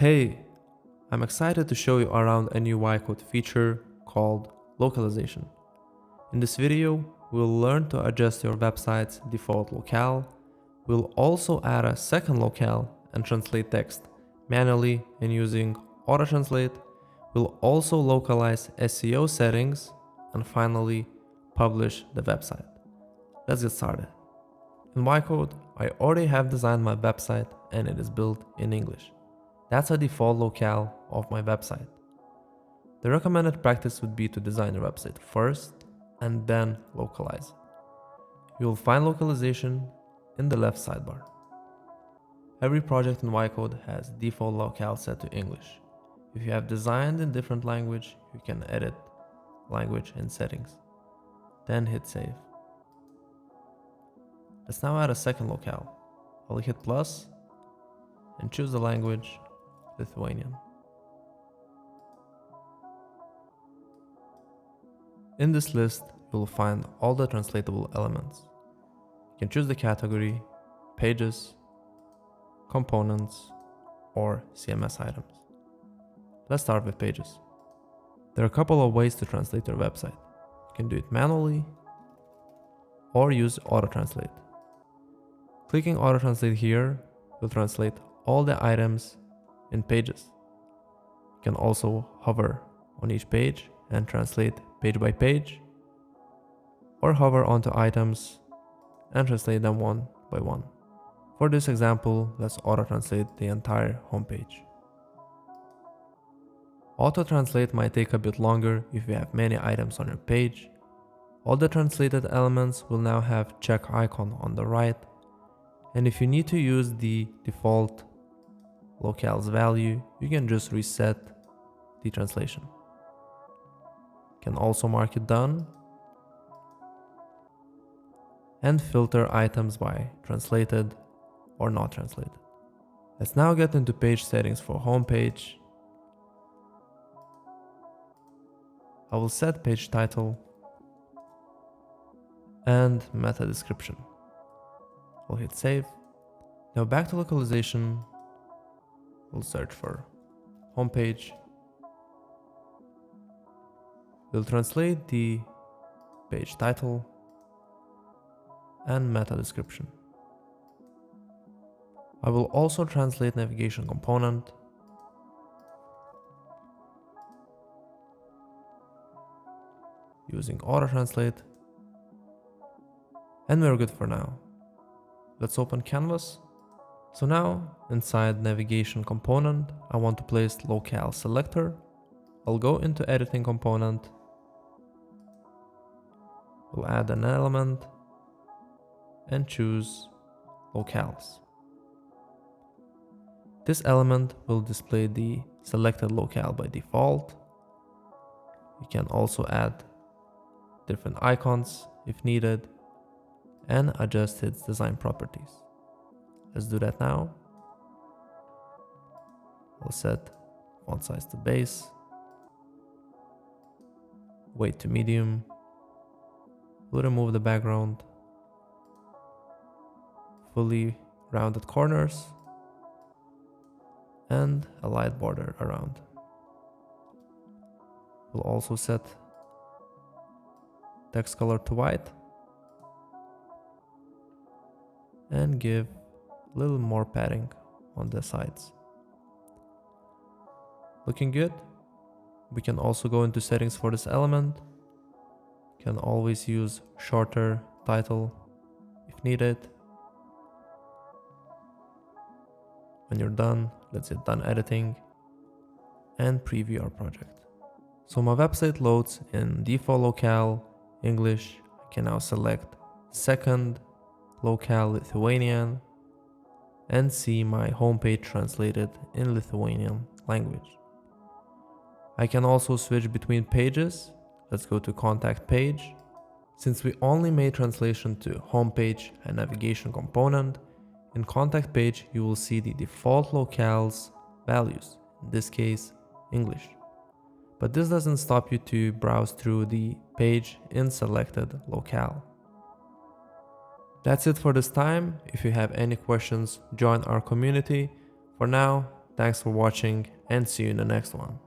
Hey, I'm excited to show you around a new Ycode feature called Localization. In this video, we'll learn to adjust your website's default locale. We'll also add a second locale and translate text manually and using auto-translate. We'll also localize SEO settings and finally publish the website. Let's get started. In Ycode, I already have designed my website and it is built in English. That's a default locale of my website. The recommended practice would be to design your website first and then localize. You will find localization in the left sidebar. Every project in Ycode has default locale set to English. If you have designed in different language, you can edit language in settings. Then hit save. Let's now add a second locale. I'll hit plus and choose the language Lithuanian. In this list, you will find all the translatable elements. You can choose the category, pages, components, or CMS items. Let's start with pages. There are a couple of ways to translate your website. You can do it manually or use auto-translate. Clicking auto-translate here will translate all the items in pages. You can also hover on each page and translate page by page, or hover onto items and translate them one by one. For this example, let's auto-translate the entire homepage. Auto-translate might take a bit longer if you have many items on your page. All the translated elements will now have check icon on the right, and if you need to use the default locale's value, you can just reset the translation. You can also mark it done and filter items by translated or not translated. Let's now get into page settings for homepage. I will set page title and meta description. We'll hit save. Now back to localization. We'll search for homepage. We'll translate the page title and meta description. I will also translate navigation component. Using auto-translate. And we're good for now. Let's open Canvas. So now, inside navigation component, I want to place locale selector. I'll go into editing component. We'll add an element and choose locales. This element will display the selected locale by default. You can also add different icons if needed and adjust its design properties. Let's do that now. I'll set font size to base, weight to medium. We'll remove the background, fully rounded corners, and a light border around. We'll also set text color to white and give a little more padding on the sides. Looking good. We can also go into settings for this element. Can always use shorter title if needed. When you're done, let's hit done editing and preview our project. So my website loads in default locale English. I can now select second locale Lithuanian and see my homepage translated in Lithuanian language. I can also switch between pages. Let's go to contact page. Since we only made translation to homepage and navigation component, in contact page you will see the default locales values, in this case English. But this doesn't stop you to browse through the page in selected locale. That's it for this time. If you have any questions, join our community. For now, Thanks for watching and see you in the next one.